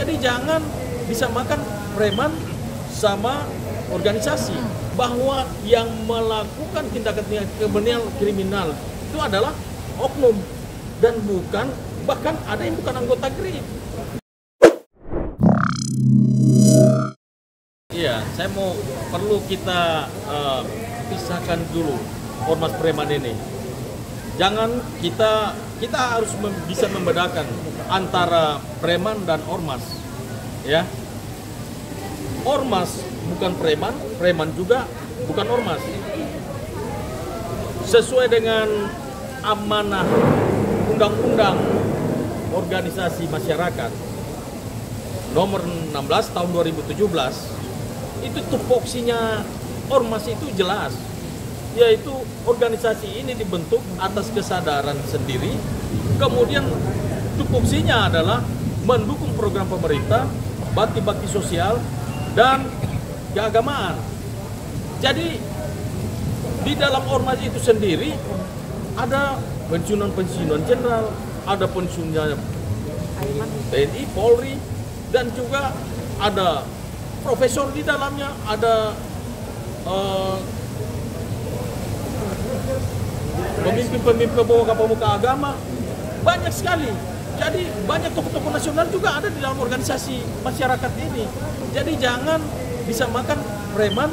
Jadi jangan disamakan preman sama organisasi, bahwa yang melakukan tindakan kriminal itu adalah oknum dan bukan, bahkan ada yang bukan anggota GRIP. Iya, saya perlu kita pisahkan dulu ormas preman ini. Jangan kita harus bisa membedakan antara preman dan ormas, ya. Ormas bukan preman, preman juga bukan ormas. Sesuai dengan amanah Undang-Undang Organisasi Masyarakat nomor 16 tahun 2017, itu tupoksinya ormas itu jelas, yaitu organisasi ini dibentuk atas kesadaran sendiri, kemudian tupoksinya adalah mendukung program pemerintah, bakti-bakti sosial, dan keagamaan. Jadi di dalam ormas itu sendiri ada pensiunan jenderal, ada pensiunnya TNI, Polri, dan juga ada profesor di dalamnya, ada pemimpin-pemimpin pemuka agama, banyak sekali. Jadi banyak tokoh-tokoh nasional juga ada di dalam organisasi masyarakat ini. Jadi jangan disamakan preman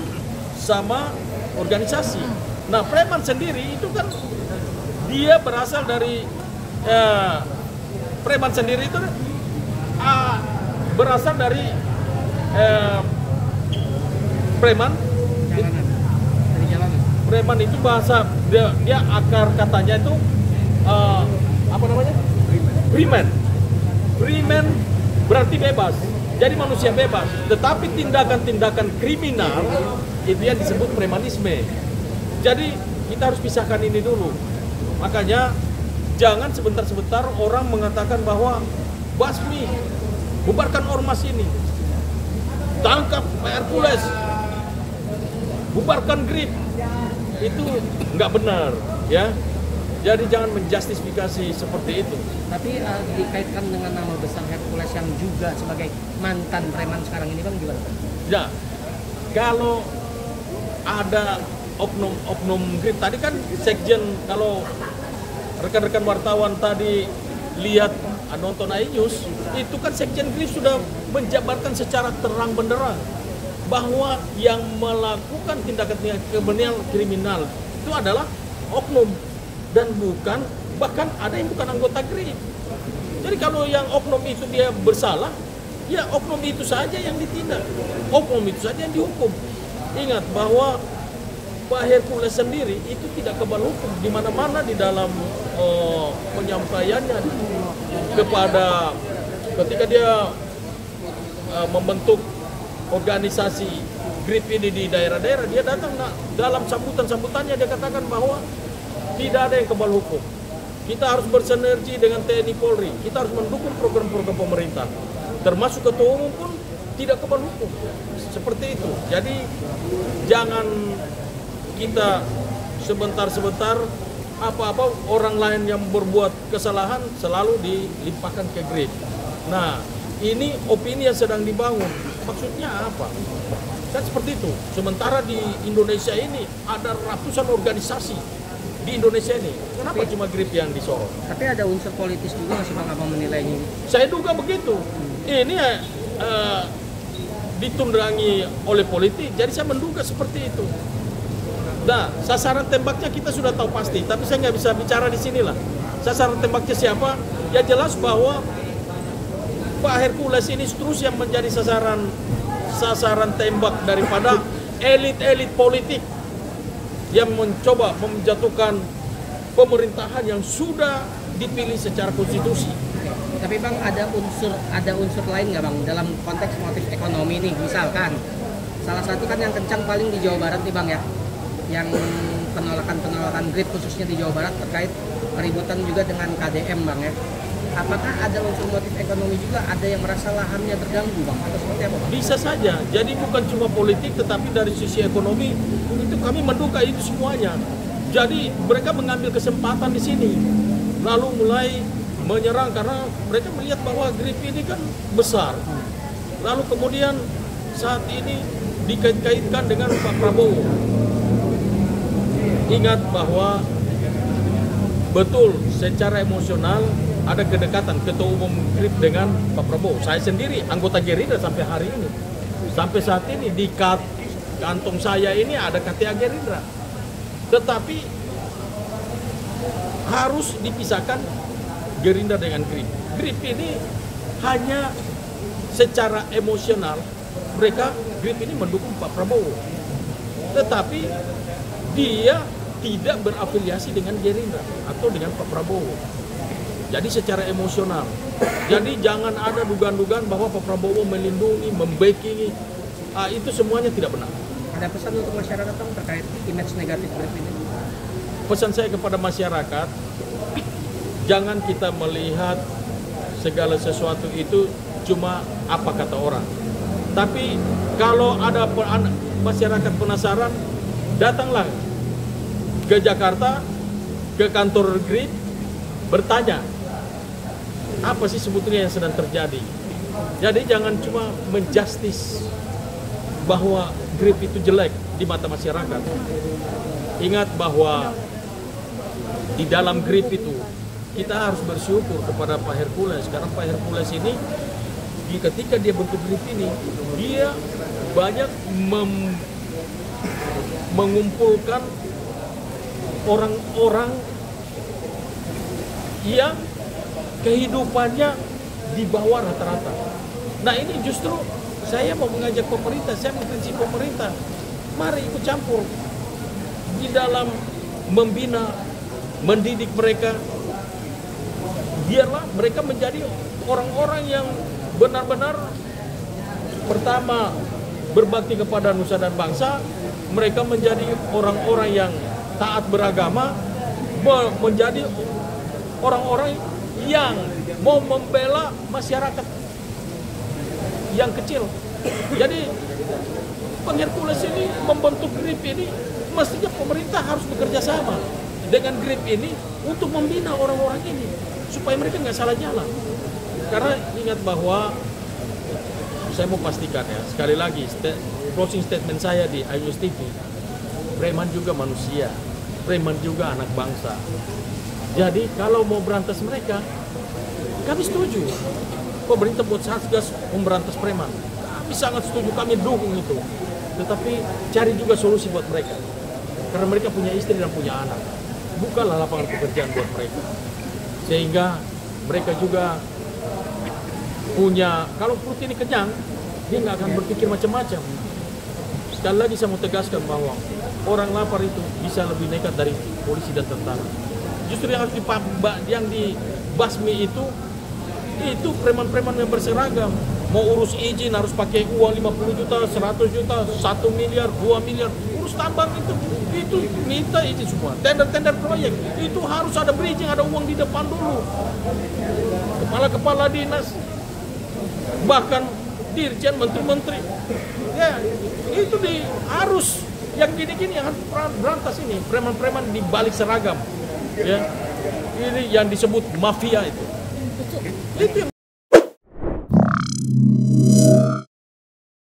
sama organisasi. Nah, preman sendiri itu kan dia berasal dari preman sendiri itu berasal dari preman. Preman itu bahasa dia akar katanya itu apa namanya? Freeman. Freeman berarti bebas. Jadi manusia bebas. Tetapi tindakan-tindakan kriminal itu yang disebut premanisme. Jadi kita harus pisahkan ini dulu. Makanya jangan sebentar-sebentar orang mengatakan bahwa basmi, bubarkan ormas ini, tangkap Pak Hercules, bubarkan GRIP. Itu nggak benar, ya. Jadi jangan menjustifikasi seperti itu. Tapi dikaitkan dengan nama besar Hercules yang juga sebagai mantan preman sekarang ini, Bang, gimana? Ya, kalau ada oknum GRIP, tadi kan sekjen, kalau rekan-rekan wartawan tadi lihat nonton iNews, itu kan sekjen GRIP sudah menjabarkan secara terang benderang bahwa yang melakukan tindakan kriminal itu adalah oknum dan bukan, bahkan ada yang bukan anggota GRIP. Jadi kalau yang oknum itu dia bersalah, ya oknum itu saja yang ditindak, oknum itu saja yang dihukum. Ingat bahwa Pak Hercules sendiri itu tidak kebal hukum, di mana-mana di dalam penyampaiannya kepada ketika dia membentuk organisasi GRIP ini di daerah-daerah, dia datang dalam sambutannya dia katakan bahwa tidak ada yang kebal hukum. Kita harus bersinergi dengan TNI Polri, kita harus mendukung program-program pemerintah, termasuk ketua umum pun tidak kebal hukum. Seperti itu. Jadi jangan kita sebentar-sebentar apa-apa orang lain yang berbuat kesalahan selalu dilimpahkan ke GRIP. Nah, ini opini yang sedang dibangun. Maksudnya apa? Kan seperti itu. Sementara di Indonesia ini ada ratusan organisasi di Indonesia ini. Kenapa cuma GRIP yang disorot? Tapi ada unsur politis juga nggak sih, Bang, Abang menilainya ini? Saya duga begitu. Ini ditundangi oleh politik. Jadi saya menduga seperti itu. Nah, sasaran tembaknya kita sudah tahu pasti, tapi saya nggak bisa bicara di sinilah. Sasaran tembaknya siapa? Ya jelas bahwa Pak Hercules ini terus yang menjadi sasaran tembak daripada elit-elit politik yang mencoba menjatuhkan pemerintahan yang sudah dipilih secara konstitusi. Tapi Bang, ada unsur lain nggak, Bang, dalam konteks motif ekonomi nih? Misalkan salah satu kan yang kencang paling di Jawa Barat nih, Bang, ya, yang penolakan GRIP khususnya di Jawa Barat terkait keributan juga dengan KDM, Bang, ya. Apakah ada unsur motif ekonomi juga, ada yang merasa lahannya terganggu, Bang, atau seperti apa, Bang? Bisa saja, jadi bukan cuma politik tetapi dari sisi ekonomi itu kami menduga itu semuanya. Jadi mereka mengambil kesempatan di sini, lalu mulai menyerang karena mereka melihat bahwa GRIP ini kan besar. Lalu kemudian saat ini dikait-kaitkan dengan Pak Prabowo. Ingat bahwa betul secara emosional ada kedekatan Ketua Umum GRIP dengan Pak Prabowo. Saya sendiri anggota Gerindra sampai hari ini. Sampai saat ini di kantong saya ini ada KTA Gerindra. Tetapi harus dipisahkan Gerindra dengan GRIP. GRIP ini hanya secara emosional mereka GRIP ini mendukung Pak Prabowo. Tetapi dia tidak berafiliasi dengan Gerindra atau dengan Pak Prabowo. Jadi secara emosional. Jadi jangan ada dugaan-dugaan bahwa Pak Prabowo melindungi, membackingi. Itu semuanya tidak benar. Ada pesan untuk masyarakat Bang terkait image negatif GRIP ini? Pesan saya kepada masyarakat, jangan kita melihat segala sesuatu itu cuma apa kata orang. Tapi kalau ada masyarakat penasaran, datanglah ke Jakarta, ke kantor GRIP, bertanya apa sih sebetulnya yang sedang terjadi. Jadi jangan cuma menjustis bahwa GRIP itu jelek di mata masyarakat. Ingat bahwa di dalam GRIP itu kita harus bersyukur kepada Pak Hercules, karena Pak Hercules ini ketika dia bentuk GRIP ini, dia banyak mengumpulkan orang-orang yang kehidupannya di bawah rata-rata. Nah ini justru saya mau mengajak pemerintah, saya mengkritik pemerintah, mari ikut campur di dalam membina, mendidik mereka. Biarlah mereka menjadi orang-orang yang benar-benar pertama berbakti kepada nusa dan bangsa. Mereka menjadi orang-orang yang taat beragama, menjadi orang-orang yang mau membela masyarakat yang kecil. Jadi Bang Hercules ini membentuk GRIP ini, mestinya pemerintah harus bekerja sama dengan GRIP ini untuk membina orang-orang ini supaya mereka nggak salah jalan. Karena ingat bahwa saya mau pastikan ya, sekali lagi closing statement saya di iNews TV, preman juga manusia, preman juga anak bangsa. Jadi kalau mau berantas mereka, kami setuju. Pemerintah buat satgas memberantas preman, kami sangat setuju, kami dukung itu. Tetapi cari juga solusi buat mereka, karena mereka punya istri dan punya anak. Bukalah lapangan pekerjaan buat mereka, sehingga mereka juga punya, kalau perut ini kenyang, dia nggak akan berpikir macam-macam. Sekali lagi saya mau tegaskan bahwa orang lapar itu bisa lebih nekat dari polisi dan tentara. Justru yang harus dibasmi itu preman-preman yang berseragam. Mau urus izin harus pakai uang 50 juta, 100 juta, 1 miliar, 2 miliar. Urus tambang itu minta izin semua. Tender-tender proyek itu harus ada bridging, ada uang di depan dulu. Kepala-kepala dinas, bahkan dirjen, menteri-menteri. Ya, itu harus yang gini-gini yang harus berantas ini, preman-preman di balik seragam. Ya. Ini yang disebut mafia itu. Itu yang